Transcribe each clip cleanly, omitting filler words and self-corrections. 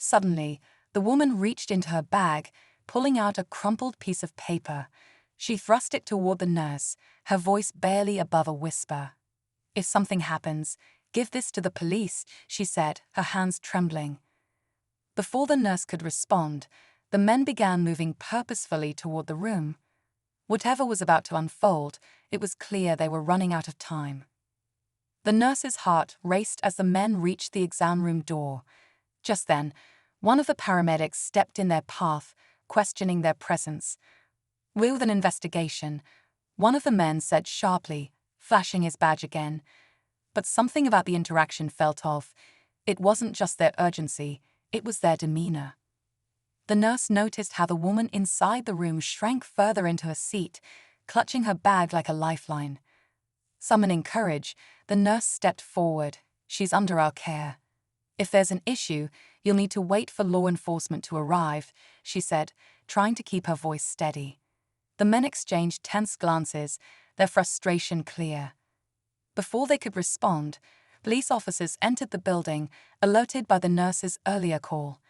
Suddenly, the woman reached into her bag, pulling out a crumpled piece of paper. She thrust it toward the nurse, her voice barely above a whisper. "If something happens, give this to the police," she said, her hands trembling. Before the nurse could respond, the men began moving purposefully toward the room. Whatever was about to unfold, it was clear they were running out of time. The nurse's heart raced as the men reached the exam room door. Just then, one of the paramedics stepped in their path, questioning their presence. "With an investigation," one of the men said sharply, flashing his badge again. But something about the interaction felt off. It wasn't just their urgency, it was their demeanor. The nurse noticed how the woman inside the room shrank further into her seat, clutching her bag like a lifeline. Summoning courage, the nurse stepped forward. "She's under our care. If there's an issue, you'll need to wait for law enforcement to arrive," she said, trying to keep her voice steady. The men exchanged tense glances, their frustration clear. Before they could respond, police officers entered the building, alerted by the nurse's earlier call.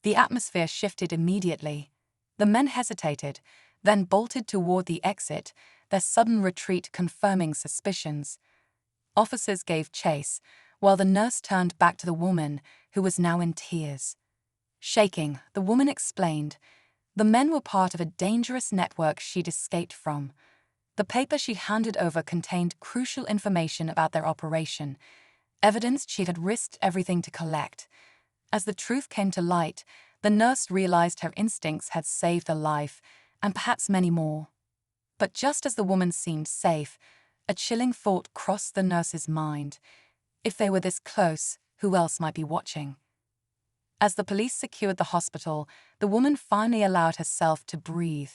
The atmosphere shifted immediately. The men hesitated, then bolted toward the exit, their sudden retreat confirming suspicions. Officers gave chase, while the nurse turned back to the woman, who was now in tears. Shaking, the woman explained, the men were part of a dangerous network she'd escaped from. The paper she handed over contained crucial information about their operation, evidence she had risked everything to collect. As the truth came to light, the nurse realized her instincts had saved a life, and perhaps many more. But just as the woman seemed safe, a chilling thought crossed the nurse's mind. If they were this close, who else might be watching? As the police secured the hospital, the woman finally allowed herself to breathe.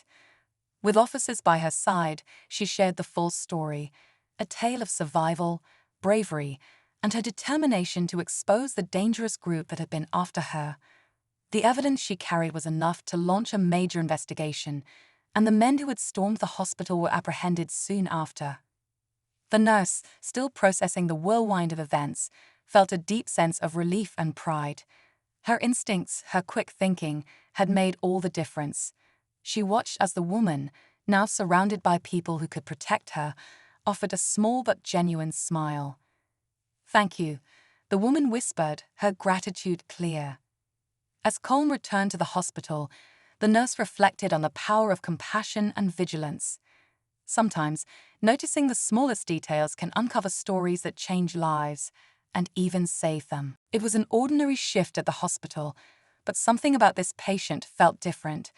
With officers by her side, she shared the full story, a tale of survival, bravery, and her determination to expose the dangerous group that had been after her. The evidence she carried was enough to launch a major investigation, and the men who had stormed the hospital were apprehended soon after. The nurse, still processing the whirlwind of events, felt a deep sense of relief and pride. Her instincts, her quick thinking, had made all the difference. She watched as the woman, now surrounded by people who could protect her, offered a small but genuine smile. "Thank you," the woman whispered, her gratitude clear. As Colm returned to the hospital, the nurse reflected on the power of compassion and vigilance. Sometimes, noticing the smallest details can uncover stories that change lives, and even save them. It was an ordinary shift at the hospital, but something about this patient felt different.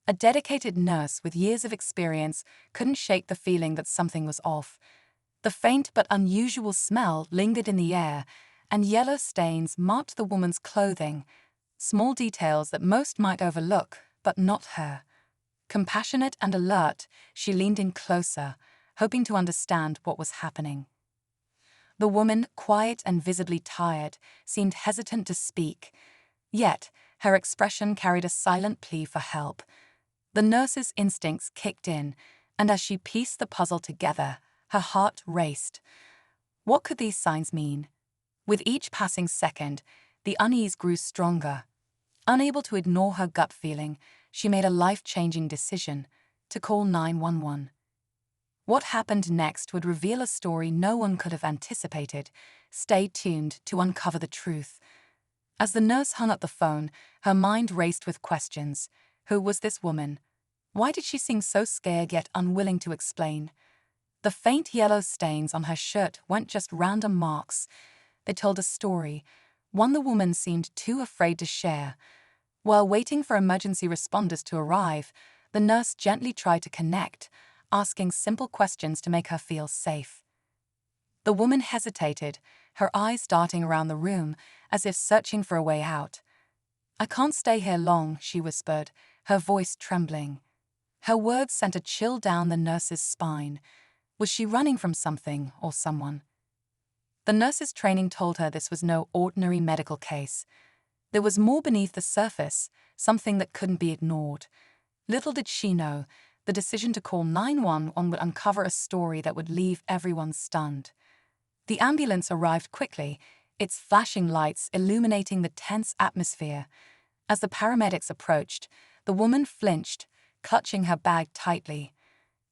A dedicated nurse with years of experience couldn't shake the feeling that something was off. The faint but unusual smell lingered in the air, and yellow stains marked the woman's clothing, small details that most might overlook, but not her. Compassionate and alert, she leaned in closer, hoping to understand what was happening. The woman, quiet and visibly tired, seemed hesitant to speak. Yet, her expression carried a silent plea for help. The nurse's instincts kicked in, and as she pieced the puzzle together, her heart raced. What could these signs mean? With each passing second, the unease grew stronger. Unable to ignore her gut feeling, she made a life-changing decision to call 911. What happened next would reveal a story no one could have anticipated. Stay tuned to uncover the truth. As the nurse hung up the phone, her mind raced with questions. Who was this woman? Why did she seem so scared yet unwilling to explain? The faint yellow stains on her shirt weren't just random marks. They told a story, one the woman seemed too afraid to share. While waiting for emergency responders to arrive, the nurse gently tried to connect, asking simple questions to make her feel safe. The woman hesitated, her eyes darting around the room, as if searching for a way out. "I can't stay here long," she whispered, her voice trembling. Her words sent a chill down the nurse's spine. Was she running from something or someone? The nurse's training told her this was no ordinary medical case. There was more beneath the surface, something that couldn't be ignored. Little did she know, the decision to call 911 would uncover a story that would leave everyone stunned. The ambulance arrived quickly, its flashing lights illuminating the tense atmosphere. As the paramedics approached, the woman flinched, clutching her bag tightly.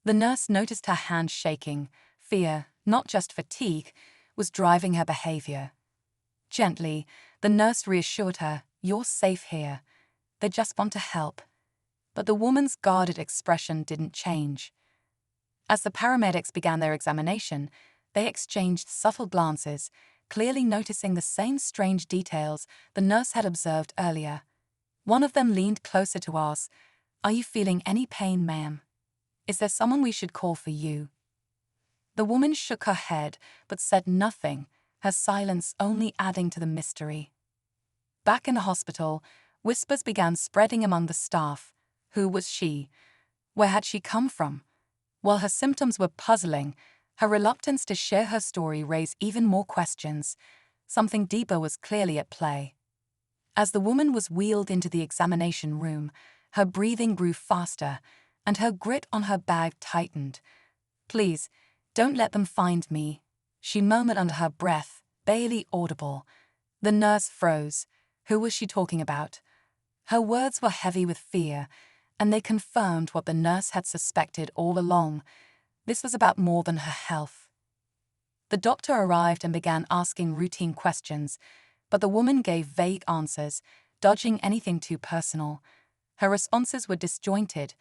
The nurse noticed her hand shaking. Fear, not just fatigue, was driving her behavior. Gently, the nurse reassured her, "You're safe here. They just want to help." But the woman's guarded expression didn't change. As the paramedics began their examination, they exchanged subtle glances, clearly noticing the same strange details the nurse had observed earlier. One of them leaned closer to ask, "Are you feeling any pain, ma'am? Is there someone we should call for you?" The woman shook her head, but said nothing, her silence only adding to the mystery. Back in the hospital, whispers began spreading among the staff. Who was she? Where had she come from? While her symptoms were puzzling, her reluctance to share her story raised even more questions. Something deeper was clearly at play. As the woman was wheeled into the examination room, her breathing grew faster, and her grip on her bag tightened. "Please, don't let them find me," she murmured under her breath, barely audible. The nurse froze. Who was she talking about? Her words were heavy with fear, and they confirmed what the nurse had suspected all along. This was about more than her health. The doctor arrived and began asking routine questions, but the woman gave vague answers, dodging anything too personal. Her responses were disjointed,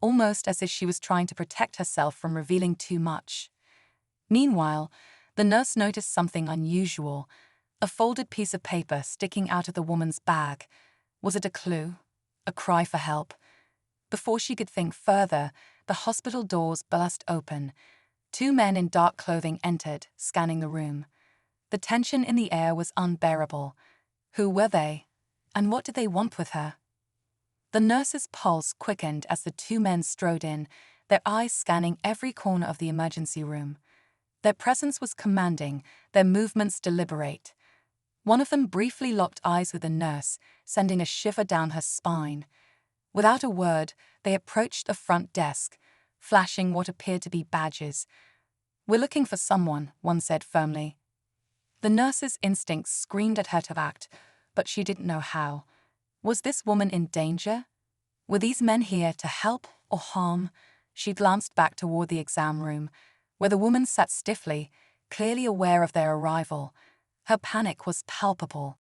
almost as if she was trying to protect herself from revealing too much. Meanwhile, the nurse noticed something unusual, a folded piece of paper sticking out of the woman's bag. Was it a clue? A cry for help? Before she could think further, the hospital doors burst open. 2 men in dark clothing entered, scanning the room. The tension in the air was unbearable. Who were they? And what did they want with her? The nurse's pulse quickened as the 2 men strode in, their eyes scanning every corner of the emergency room. Their presence was commanding, their movements deliberate. One of them briefly locked eyes with the nurse, sending a shiver down her spine. Without a word, they approached the front desk, flashing what appeared to be badges. "We're looking for someone," one said firmly. The nurse's instincts screamed at her to act, but she didn't know how. Was this woman in danger? Were these men here to help or harm? She glanced back toward the exam room, where the woman sat stiffly, clearly aware of their arrival. Her panic was palpable.